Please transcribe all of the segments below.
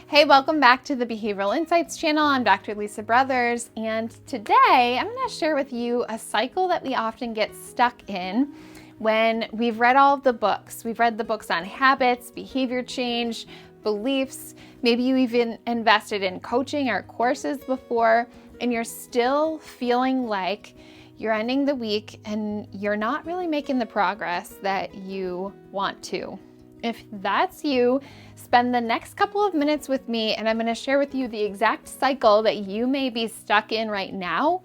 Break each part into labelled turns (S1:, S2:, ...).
S1: Hey, welcome back to the Behavioral Insights channel. I'm Dr. Lisa Brothers, and today I'm going to share with you a cycle that we often get stuck in when we've read all of the books. We've read the books on habits, behavior change, beliefs. Maybe you even invested in coaching or courses before, and you're still feeling like you're ending the week and you're not really making the progress that you want to. If that's you, spend the next couple of minutes with me and I'm going to share with you the exact cycle that you may be stuck in right now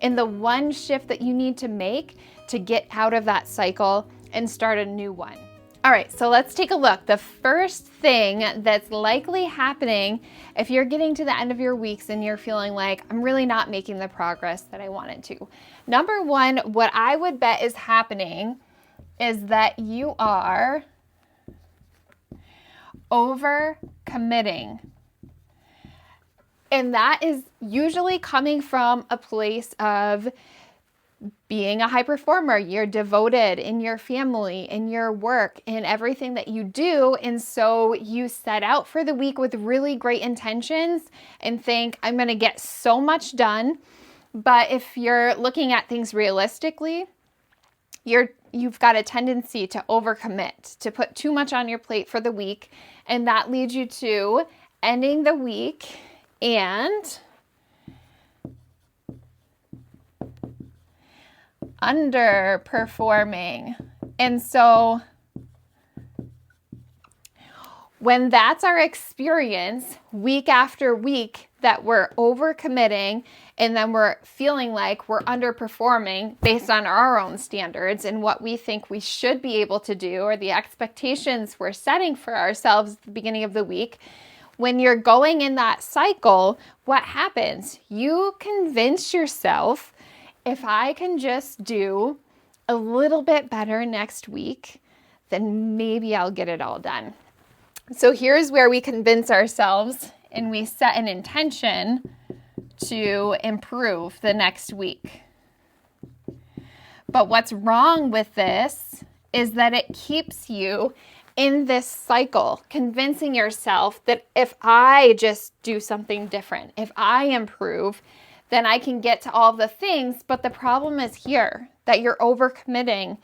S1: and the one shift that you need to make to get out of that cycle and start a new one. All right, so let's take a look. The first thing that's likely happening if you're getting to the end of your weeks and you're feeling like, I'm really not making the progress that I wanted to. Number one, what I would bet is happening is that you are overcommitting. And that is usually coming from a place of being a high performer. You're devoted in your family, in your work, in everything that you do. And so you set out for the week with really great intentions and think, I'm going to get so much done. But if you're looking at things realistically, you've got a tendency to overcommit, to put too much on your plate for the week, and that leads you to ending the week and underperforming. And so when that's our experience week after week, that we're overcommitting and then we're feeling like we're underperforming based on our own standards and what we think we should be able to do or the expectations we're setting for ourselves at the beginning of the week, when you're going in that cycle, what happens? You convince yourself, if I can just do a little bit better next week, then maybe I'll get it all done. So here's where we convince ourselves and we set an intention to improve the next week. But what's wrong with this is that it keeps you in this cycle, convincing yourself that if I just do something different, if I improve, then I can get to all the things. But the problem is here, that you're overcommitting,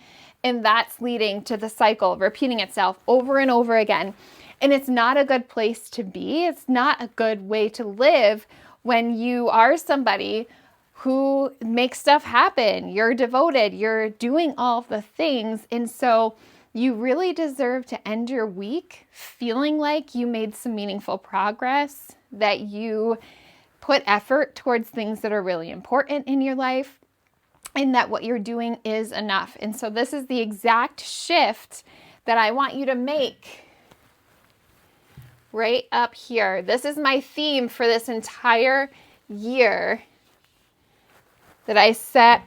S1: and that's leading to the cycle repeating itself over and over again. And it's not a good place to be. It's not a good way to live when you are somebody who makes stuff happen. You're devoted. You're doing all the things. And so you really deserve to end your week feeling like you made some meaningful progress, that you put effort towards things that are really important in your life, and that what you're doing is enough. And so this is the exact shift that I want you to make right up here. This is my theme for this entire year that I set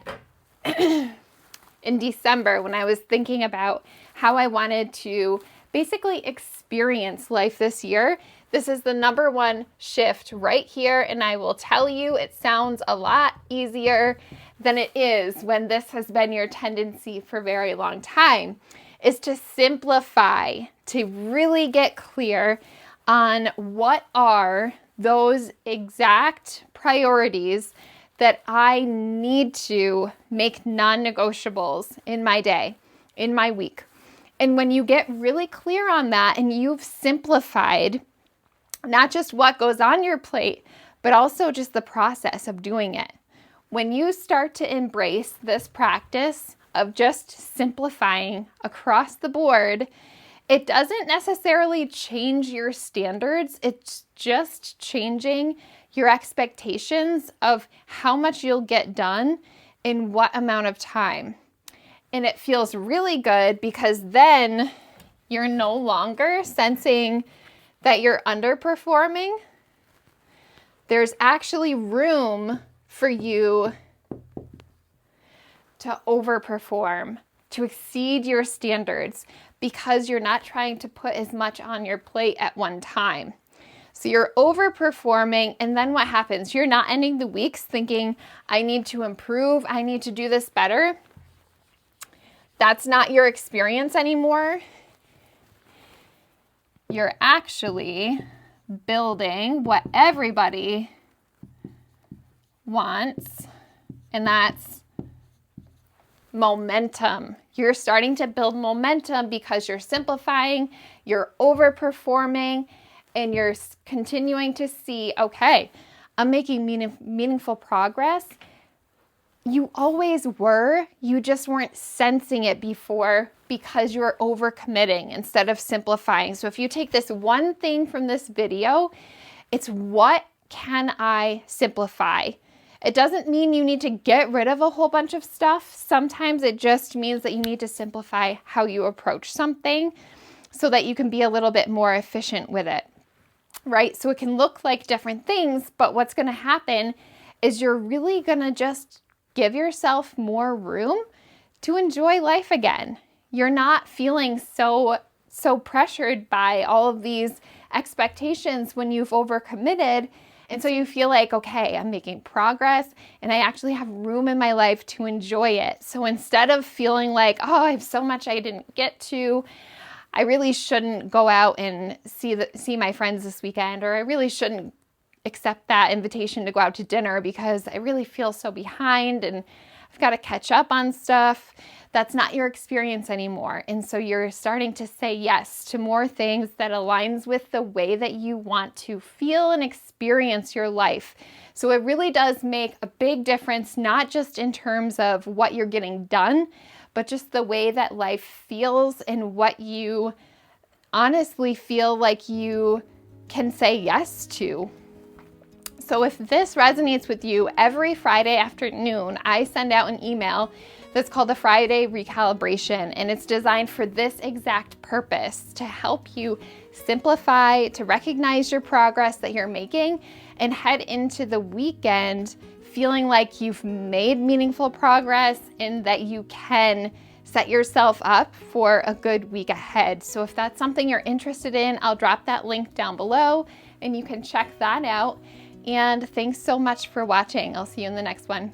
S1: in December when I was thinking about how I wanted to basically experience life this year. This is the number one shift right here, and I will tell you it sounds a lot easier than it is when this has been your tendency for a very long time, is to simplify, to really get clear on what are those exact priorities that I need to make non-negotiables in my day, in my week. And when you get really clear on that and you've simplified not just what goes on your plate, but also just the process of doing it. When you start to embrace this practice of just simplifying across the board, it doesn't necessarily change your standards. It's just changing your expectations of how much you'll get done in what amount of time. And it feels really good because then you're no longer sensing that you're underperforming. There's actually room for you to overperform, to exceed your standards, because you're not trying to put as much on your plate at one time. So you're overperforming, and then what happens? You're not ending the weeks thinking, I need to improve, I need to do this better. That's not your experience anymore. You're actually building what everybody wants, and that's momentum. You're starting to build momentum because you're simplifying, you're overperforming, and you're continuing to see, okay, I'm making meaningful progress. You always were, you just weren't sensing it before because you were overcommitting instead of simplifying. So if you take this one thing from this video, it's what can I simplify? It doesn't mean you need to get rid of a whole bunch of stuff. Sometimes it just means that you need to simplify how you approach something so that you can be a little bit more efficient with it, right? So it can look like different things, but what's going to happen is you're really going to just give yourself more room to enjoy life again. You're not feeling so pressured by all of these expectations when you've overcommitted. And so you feel like, okay, I'm making progress and I actually have room in my life to enjoy it. So instead of feeling like, oh, I have so much I didn't get to, I really shouldn't go out and see my friends this weekend, or I really shouldn't accept that invitation to go out to dinner because I really feel so behind and I've got to catch up on stuff. That's not your experience anymore. And so you're starting to say yes to more things that aligns with the way that you want to feel and experience your life. So it really does make a big difference, not just in terms of what you're getting done, but just the way that life feels and what you honestly feel like you can say yes to. So if this resonates with you, every Friday afternoon, I send out an email that's called the Friday Recalibration, and it's designed for this exact purpose, to help you simplify, to recognize your progress that you're making, and head into the weekend feeling like you've made meaningful progress and that you can set yourself up for a good week ahead. So if that's something you're interested in, I'll drop that link down below and you can check that out. And thanks so much for watching. I'll see you in the next one.